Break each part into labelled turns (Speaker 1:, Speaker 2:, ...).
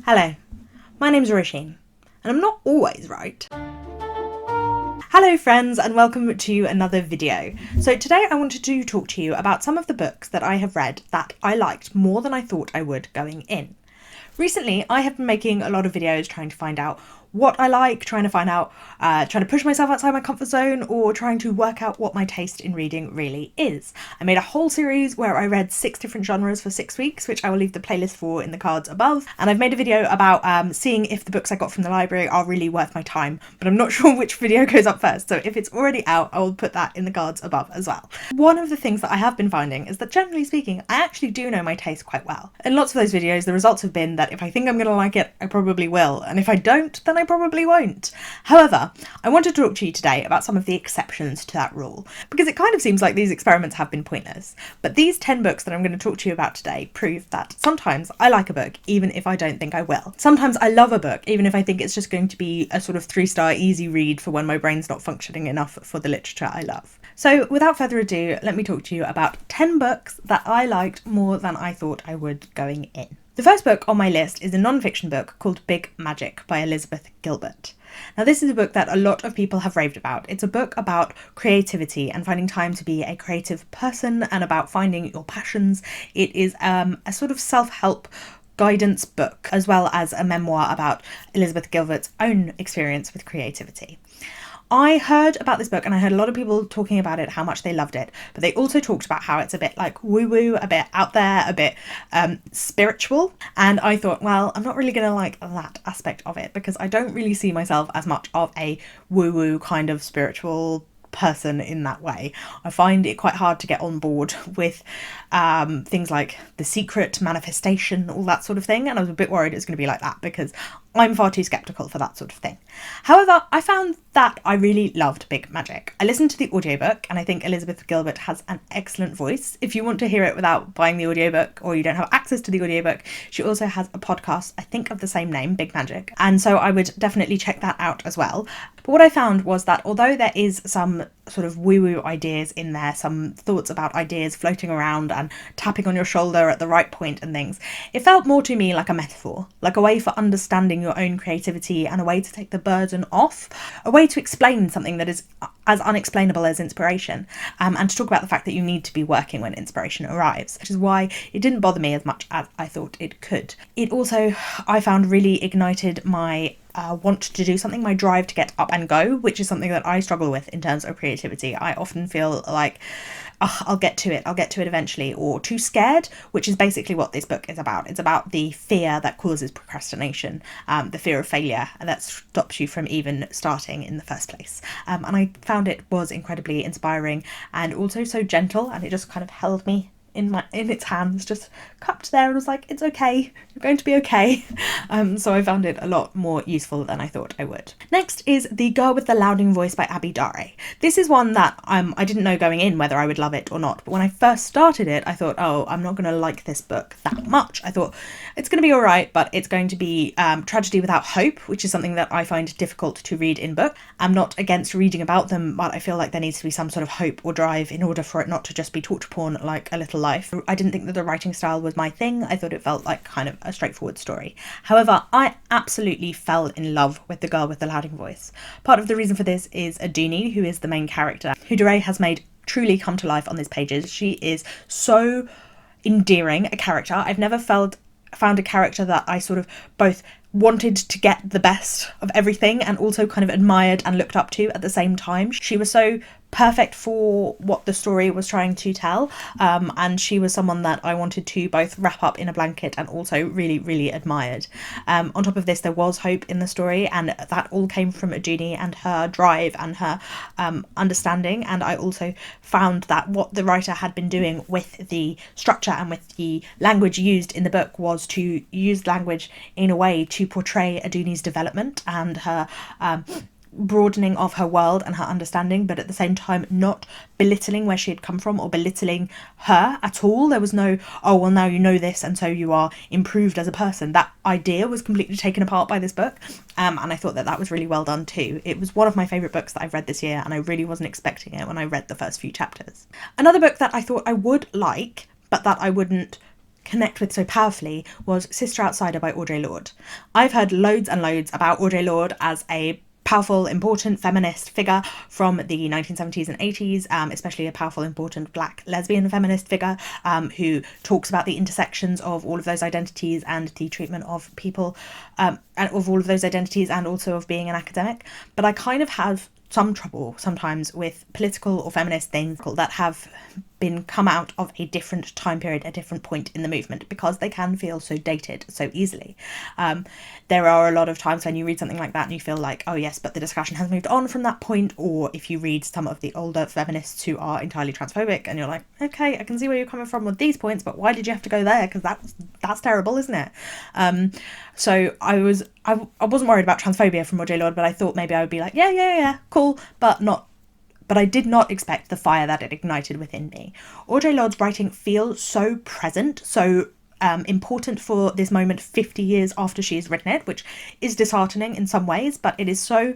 Speaker 1: Hello, my name's Roisin, and I'm not always right. Hello friends, and welcome to another video. So today I wanted to talk to you about some of the books that I have read that I liked more than I thought I would going in. Recently I have been making a lot of videos trying to find out what I like, trying to push myself outside my comfort zone, or trying to work out what my taste in reading really is. I made a whole series where I read 6 different genres for 6 weeks, which I will leave the playlist for in the cards above. And I've made a video about seeing if the books I got from the library are really worth my time, but I'm not sure which video goes up first, so if it's already out, I will put that in the cards above as well. One of the things that I have been finding is that, generally speaking, I actually do know my taste quite well. In lots of those videos, the results have been that if I think I'm going to like it, I probably will, and if I don't, then I probably won't. However, I want to talk to you today about some of the exceptions to that rule, because it kind of seems like these experiments have been pointless. But these 10 books that I'm going to talk to you about today prove that sometimes I like a book even if I don't think I will. Sometimes I love a book even if I think it's just going to be a sort of 3-star easy read for when my brain's not functioning enough for the literature I love. So without further ado, let me talk to you about 10 books that I liked more than I thought I would going in. The first book on my list is a non-fiction book called Big Magic by Elizabeth Gilbert. Now this is a book that a lot of people have raved about. It's a book about creativity and finding time to be a creative person and about finding your passions. It is a sort of self-help guidance book, as well as a memoir about Elizabeth Gilbert's own experience with creativity. I heard about this book and I heard a lot of people talking about it, how much they loved it, but they also talked about how it's a bit like woo-woo, a bit out there, a bit spiritual. And I thought, well, I'm not really going to like that aspect of it because I don't really see myself as much of a woo-woo kind of spiritual person in that way. I find it quite hard to get on board with things like The Secret, manifestation, all that sort of thing, and I was a bit worried it's going to be like that because I'm far too skeptical for that sort of thing. However, I found that I really loved Big Magic. I listened to the audiobook and I think Elizabeth Gilbert has an excellent voice. If you want to hear it without buying the audiobook or you don't have access to the audiobook, she also has a podcast, I think of the same name, Big Magic, and so I would definitely check that out as well. But what I found was that although there is some sort of woo-woo ideas in there, some thoughts about ideas floating around and tapping on your shoulder at the right point and things, it felt more to me like a metaphor, like a way for understanding your own creativity and a way to take the burden off, a way to explain something that is as unexplainable as inspiration, and to talk about the fact that you need to be working when inspiration arrives, which is why it didn't bother me as much as I thought it could. It also, I found, really ignited my want to do something, my drive to get up and go, which is something that I struggle with in terms of creativity. I often feel like, oh, I'll get to it eventually, or too scared, which is basically what this book is about. It's about the fear that causes procrastination, the fear of failure, and that stops you from even starting in the first place. And I found it was incredibly inspiring and also so gentle, and it just kind of held me in its hands, just cupped there, and was like, it's okay, you're going to be okay. So I found it a lot more useful than I thought I would. Next is The Girl with the Louding Voice by Audre. This is one that I didn't know going in whether I would love it or not, but when I first started it, I thought, oh, I'm not going to like this book that much. I thought it's going to be all right, but it's going to be tragedy without hope, which is something that I find difficult to read in book. I'm not against reading about them, but I feel like there needs to be some sort of hope or drive in order for it not to just be torture porn like A Little Life. I didn't think that the writing style was my thing. I thought it felt like kind of a straightforward story. However, I absolutely fell in love with The Girl with the Louding Voice. Part of the reason for this is Audre, who is the main character, who Audre has made truly come to life on these pages. She is so endearing a character. I've never found a character that I sort of both wanted to get the best of everything and also kind of admired and looked up to at the same time. She was so perfect for what the story was trying to tell, and she was someone that I wanted to both wrap up in a blanket and also really, really admired. On top of this, there was hope in the story, and that all came from Audre and her drive and her understanding. And I also found that what the writer had been doing with the structure and with the language used in the book was to use language in a way to portray Audre's development and her broadening of her world and her understanding, but at the same time not belittling where she had come from or belittling her at all. There was no, oh, well, now you know this and so you are improved as a person. That idea was completely taken apart by this book, and I thought that was really well done too. It was one of my favourite books that I've read this year, and I really wasn't expecting it when I read the first few chapters. Another book that I thought I would like, but that I wouldn't connect with so powerfully was Sister Outsider by Audre Lorde. I've heard loads and loads about Audre Lorde as a powerful, important feminist figure from the 1970s and 80s, especially a powerful, important black lesbian feminist figure who talks about the intersections of all of those identities and the treatment of people, and of all of those identities, and also of being an academic. But I kind of have some trouble sometimes with political or feminist things that have been come out of a different time period, a different point in the movement, because they can feel so dated so easily. There are a lot of times when you read something like that and you feel like, oh yes, but the discussion has moved on from that point. Or if you read some of the older feminists who are entirely transphobic and you're like, okay, I can see where you're coming from with these points, but why did you have to go there? Because that's terrible, isn't it? So I wasn't worried about transphobia from Audre Lorde, but I thought maybe I would be like, yeah, cool, but I did not expect the fire that it ignited within me. Audre Lorde's writing feels so present, so important for this moment 50 years after she's written it, which is disheartening in some ways, but it is so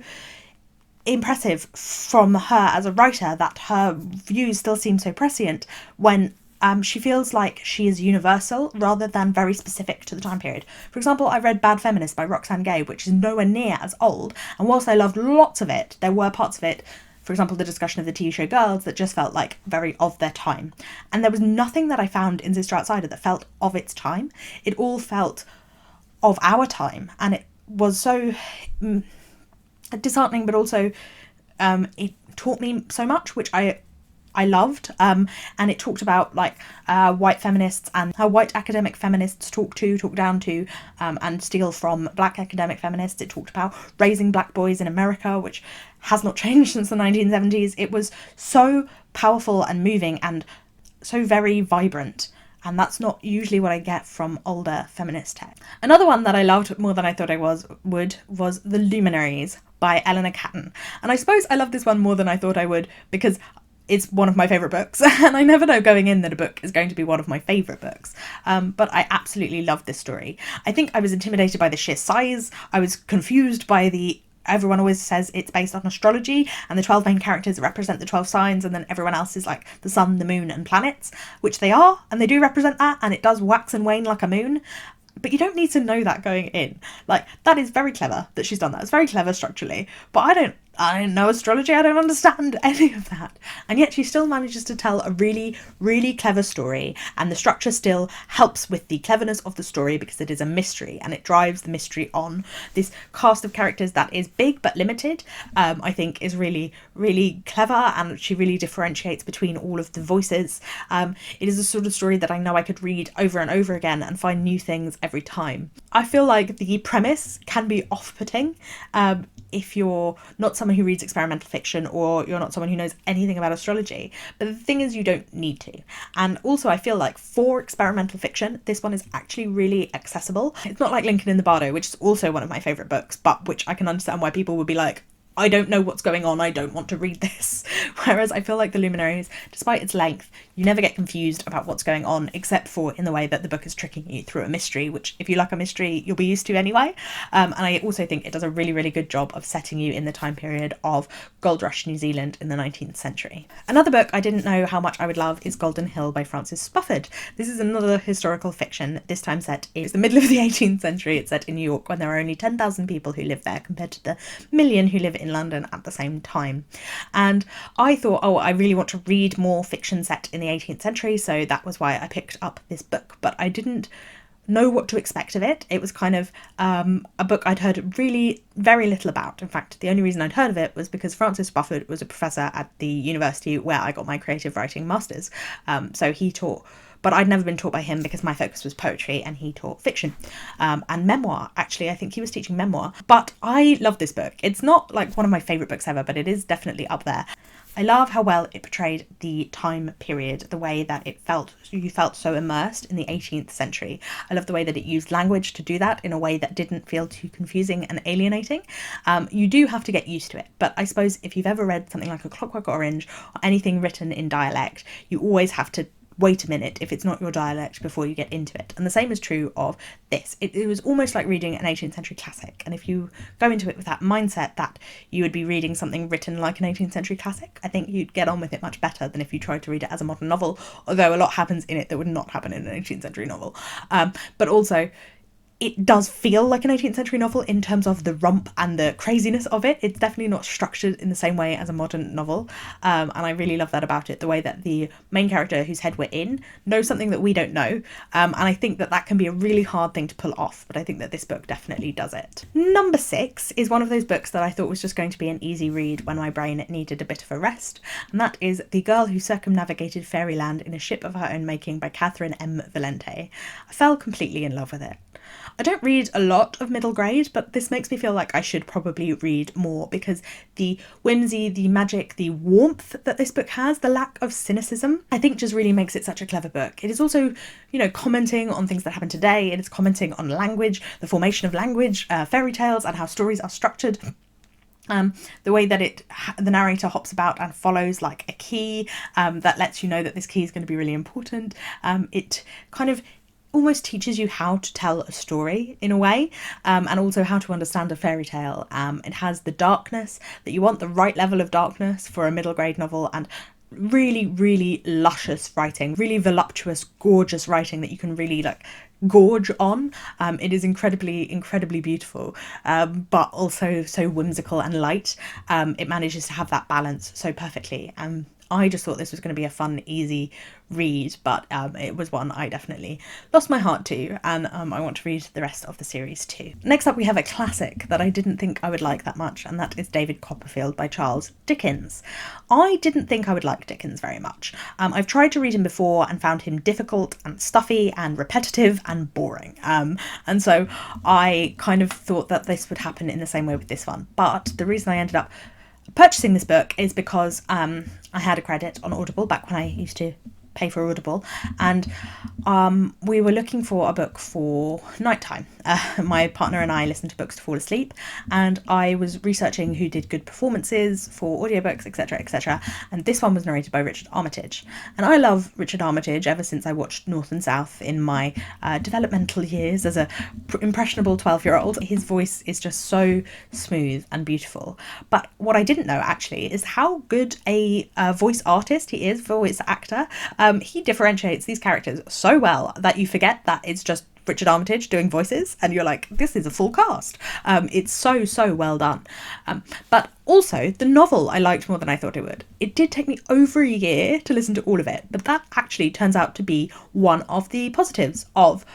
Speaker 1: impressive from her as a writer that her views still seem so prescient when she feels like she is universal rather than very specific to the time period. For example, I read Bad Feminist by Roxane Gay, which is nowhere near as old, and whilst I loved lots of it, there were parts of it, for example, the discussion of the TV show Girls, that just felt like very of their time. And there was nothing that I found in Sister Outsider that felt of its time. It all felt of our time, and it was so disheartening, but also it taught me so much, which I loved, and it talked about like white feminists and how white academic feminists talk down to and steal from black academic feminists. It talked about raising black boys in America, which has not changed since the 1970s. It was so powerful and moving and so very vibrant, and that's not usually what I get from older feminist text. Another one that I loved more than I thought I was The Luminaries by Eleanor Catton, and I suppose I love this one more than I thought I would because it's one of my favourite books, and I never know going in that a book is going to be one of my favourite books, but I absolutely love this story. I think I was intimidated by the sheer size. I was confused by everyone always says it's based on astrology and the 12 main characters represent the 12 signs, and then everyone else is like the sun, the moon and planets, which they are, and they do represent that, and it does wax and wane like a moon. But you don't need to know that going in. Like, that is very clever that she's done that. It's very clever structurally, but I don't know astrology, I don't understand any of that. And yet she still manages to tell a really, really clever story, and the structure still helps with the cleverness of the story because it is a mystery, and it drives the mystery on. This cast of characters that is big but limited, I think is really, really clever, and she really differentiates between all of the voices. It is a sort of story that I know I could read over and over again and find new things every time. I feel like the premise can be off-putting if you're not someone who reads experimental fiction, or you're not someone who knows anything about astrology. But the thing is, you don't need to. And also I feel like for experimental fiction, this one is actually really accessible. It's not like Lincoln in the Bardo, which is also one of my favourite books, but which I can understand why people would be like, I don't know what's going on, I don't want to read this. Whereas I feel like The Luminaries, despite its length, you never get confused about what's going on, except for in the way that the book is tricking you through a mystery, which if you like a mystery, you'll be used to anyway. And I also think it does a really, really good job of setting you in the time period of Gold Rush New Zealand in the 19th century. Another book I didn't know how much I would love is Golden Hill by Frances Spufford. This is another historical fiction, this time set in the middle of the 18th century. It's set in New York when there are only 10,000 people who live there compared to the million who live in London at the same time. And I thought, oh, I really want to read more fiction set in the 18th century, so that was why I picked up this book, but I didn't know what to expect of it. It was kind of a book I'd heard really very little about. In fact, the only reason I'd heard of it was because Frances Spufford was a professor at the university where I got my creative writing masters, so he taught, but I'd never been taught by him because my focus was poetry and he taught fiction and memoir. Actually, I think he was teaching memoir. But I love this book. It's not like one of my favourite books ever, but it is definitely up there. I love how well it portrayed the time period, the way that you felt so immersed in the 18th century. I love the way that it used language to do that in a way that didn't feel too confusing and alienating. You do have to get used to it, but I suppose if you've ever read something like A Clockwork Orange or anything written in dialect, you always have to wait a minute if it's not your dialect before you get into it. And the same is true of this. It was almost like reading an 18th century classic, and if you go into it with that mindset that you would be reading something written like an 18th century classic, I think you'd get on with it much better than if you tried to read it as a modern novel, although a lot happens in it that would not happen in an 18th century novel. But also, it does feel like an 18th century novel in terms of the romp and the craziness of it. It's definitely not structured in the same way as a modern novel, and I really love that about it, the way that the main character whose head we're in knows something that we don't know, and I think that that can be a really hard thing to pull off, but I think that this book definitely does it. Number 6 is one of those books that I thought was just going to be an easy read when my brain needed a bit of a rest, and that is The Girl Who Circumnavigated Fairyland in a Ship of Her Own Making by Catherynne M. Valente. I fell completely in love with it. I don't read a lot of middle grade, but this makes me feel like I should probably read more, because the whimsy, the magic, the warmth that this book has, the lack of cynicism, I think just really makes it such a clever book. It is also, commenting on things that happen today. It is commenting on language, the formation of language, fairy tales, and how stories are structured. The way that the narrator hops about and follows like a key that lets you know that this key is going to be really important. It kind of almost teaches you how to tell a story in a way, and also how to understand a fairy tale. It has the darkness that you want, the right level of darkness for a middle grade novel, and really, really luscious writing, really voluptuous, gorgeous writing that you can really gorge on. It is incredibly beautiful, but also so whimsical and light. It manages to have that balance so perfectly. I just thought this was going to be a fun, easy read, but it was one I definitely lost my heart to, and I want to read the rest of the series too. Next up, we have a classic that I didn't think I would like that much, and that is David Copperfield by Charles Dickens. I didn't think I would like Dickens very much. I've tried to read him before and found him difficult and stuffy and repetitive and boring. And so I kind of thought that this would happen in the same way with this one. But the reason I ended up purchasing this book is because I had a credit on Audible back when I used to pay for Audible, and we were looking for a book for nighttime. My partner and I listened to books to fall asleep, and I was researching who did good performances for audiobooks, etc., and this one was narrated by Richard Armitage. And I love Richard Armitage ever since I watched North and South in my developmental years as a impressionable 12-year-old. His voice is just so smooth and beautiful. But what I didn't know actually is how good a voice artist he is, voice actor. He differentiates these characters so well that you forget that it's just Richard Armitage doing voices, and you're like, this is a full cast. It's so well done. But also, the novel I liked more than I thought it would. It did take me over a year to listen to all of it, but that actually turns out to be one of the positives of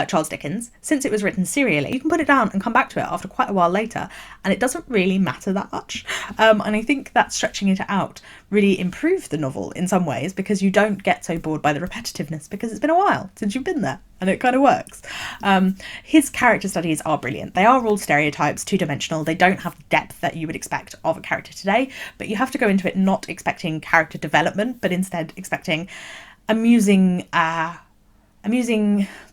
Speaker 1: Charles Dickens. Since it was written serially, you can put it down and come back to it after quite a while later, and it doesn't really matter that much. And I think that stretching it out really improved the novel in some ways, because you don't get so bored by the repetitiveness, because it's been a while since you've been there, and it kind of works. His character studies are brilliant. They are all stereotypes, two-dimensional. They don't have the depth that you would expect of a character today, but you have to go into it not expecting character development, but instead expecting amusing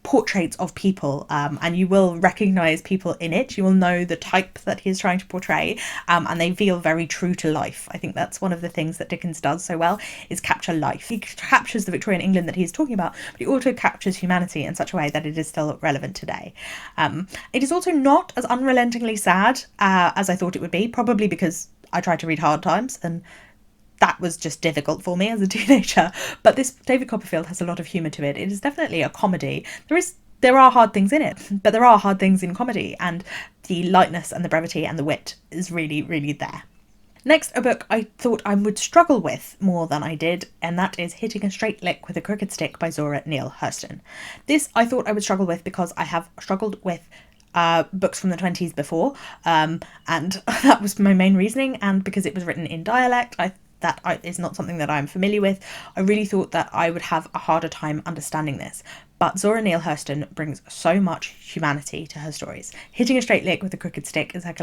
Speaker 1: portraits of people, and you will recognise people in it. You will know the type that he's trying to portray, and they feel very true to life. I think that's one of the things that Dickens does so well, is capture life. He captures the Victorian England that he's talking about, but he also captures humanity in such a way that it is still relevant today. It is also not as unrelentingly sad as I thought it would be, probably because I tried to read Hard Times, and that was just difficult for me as a teenager. But this David Copperfield has a lot of humour to it. It is definitely a comedy. There are hard things in it, but there are hard things in comedy, and the lightness and the brevity and the wit is really, really there. Next, a book I thought I would struggle with more than I did, and that is Hitting a Straight Lick with a Crooked Stick by Zora Neale Hurston. This I thought I would struggle with because I have struggled with books from the 20s before, and that was my main reasoning, and because it was written in dialect, that is not something that I'm familiar with. I really thought that I would have a harder time understanding this. But Zora Neale Hurston brings so much humanity to her stories. Hitting a Straight Lick with a Crooked Stick is a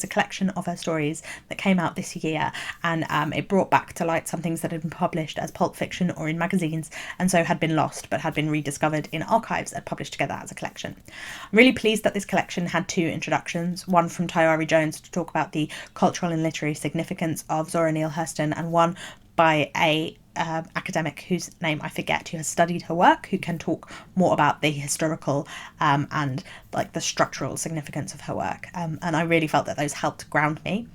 Speaker 1: collection of her stories that came out this year, and it brought back to light some things that had been published as pulp fiction or in magazines, and so had been lost but had been rediscovered in archives and published together as a collection. I'm really pleased that this collection had 2 introductions, one from Tayari Jones to talk about the cultural and literary significance of Zora Neale Hurston, and one by a academic whose name I forget, who has studied her work, who can talk more about the historical and like the structural significance of her work. And I really felt that those helped ground me.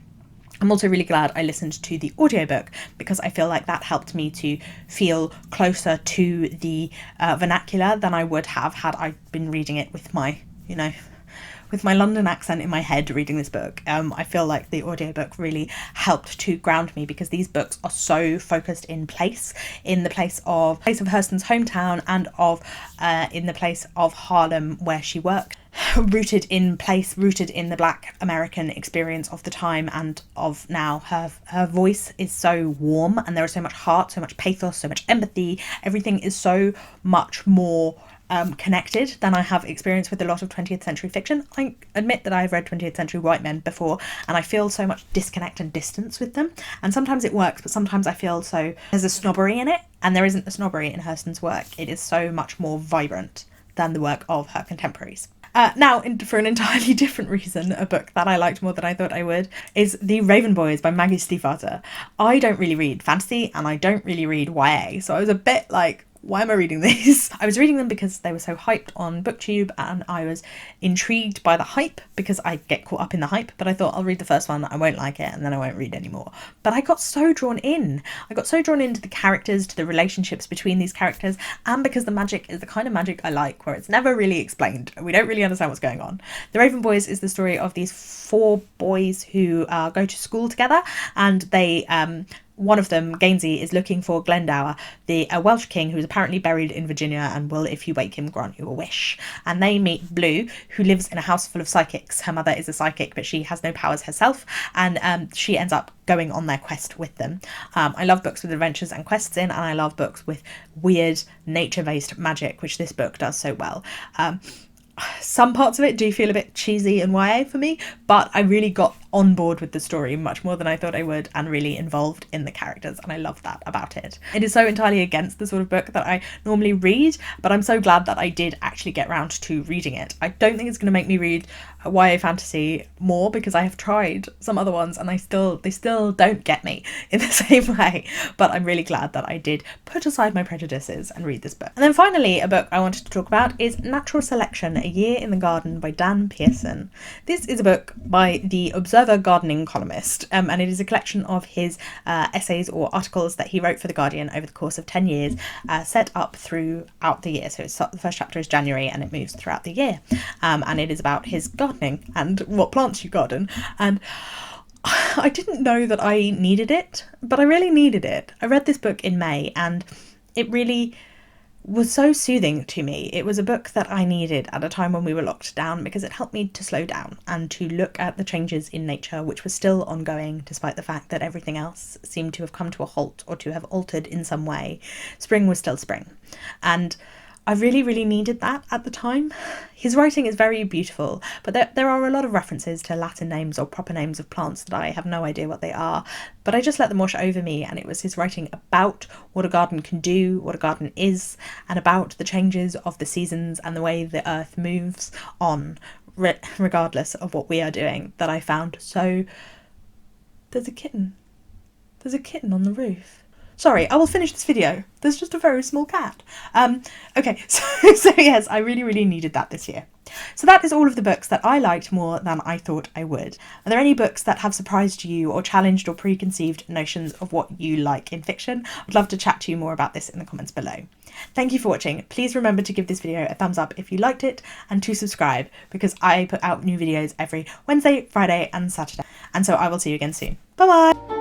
Speaker 1: I'm also really glad I listened to the audiobook because I feel like that helped me to feel closer to the vernacular than I would have had I been reading it with my, with my London accent in my head reading this book. I feel like the audiobook really helped to ground me because these books are so focused in the place of Hurston's hometown and in the place of Harlem where she worked. Rooted in the Black American experience of the time and of now. Her voice is so warm and there is so much heart, so much pathos, so much empathy. Everything is so much more connected than I have experienced with a lot of 20th century fiction. I admit that I've read 20th century white men before and I feel so much disconnect and distance with them, and sometimes it works, but sometimes I feel so there's a snobbery in it, and there isn't a snobbery in Hurston's work. It is so much more vibrant than the work of her contemporaries. Now, for an entirely different reason, a book that I liked more than I thought I would is The Raven Boys by Maggie Steifvator. I don't really read fantasy and I don't really read YA, so I was a bit like, why am I reading these? I was reading them because they were so hyped on BookTube and I was intrigued by the hype because I get caught up in the hype, but I thought I'll read the first one, I won't like it, and then I won't read anymore. But I got so drawn in. I got so drawn into the characters, to the relationships between these characters, and because the magic is the kind of magic I like, where it's never really explained. We don't really understand what's going on. The Raven Boys is the story of these 4 boys who go to school together, and they one of them, Gainsey, is looking for Glendower, a Welsh king who is apparently buried in Virginia and will, if you wake him, grant you a wish. And they meet Blue, who lives in a house full of psychics. Her mother is a psychic, but she has no powers herself, and she ends up going on their quest with them. I love books with adventures and quests in, and I love books with weird nature-based magic, which this book does so well. Some parts of it do feel a bit cheesy and YA for me, but I really got on board with the story much more than I thought I would, and really involved in the characters, and I love that about it. It is so entirely against the sort of book that I normally read, but I'm so glad that I did actually get round to reading it. I don't think it's going to make me read YA fantasy more because I have tried some other ones and they still don't get me in the same way, but I'm really glad that I did put aside my prejudices and read this book. And then finally, a book I wanted to talk about is Natural Selection, A Year in the Garden by Dan Pearson. This is a book by the Observer gardening columnist, and it is a collection of his essays or articles that he wrote for The Guardian over the course of 10 years, set up throughout the year. So the first chapter is January and it moves throughout the year, and it is about his gardening and what plants you garden. And I didn't know that I needed it, but I really needed it. I read this book in May and it really was so soothing to me. It was a book that I needed at a time when we were locked down because it helped me to slow down and to look at the changes in nature, which were still ongoing despite the fact that everything else seemed to have come to a halt or to have altered in some way. Spring was still spring, and I really, really needed that at the time. His writing is very beautiful, but there are a lot of references to Latin names or proper names of plants that I have no idea what they are, but I just let them wash over me, and it was his writing about what a garden can do, what a garden is, and about the changes of the seasons and the way the earth moves on, regardless of what we are doing, that I found so... There's a kitten. There's a kitten on the roof. Sorry, I will finish this video. There's just a very small cat. Okay, so yes, I really, really needed that this year. So that is all of the books that I liked more than I thought I would. Are there any books that have surprised you or challenged or preconceived notions of what you like in fiction? I'd love to chat to you more about this in the comments below. Thank you for watching. Please remember to give this video a thumbs up if you liked it, and to subscribe because I put out new videos every Wednesday, Friday and Saturday. And so I will see you again soon. Bye bye!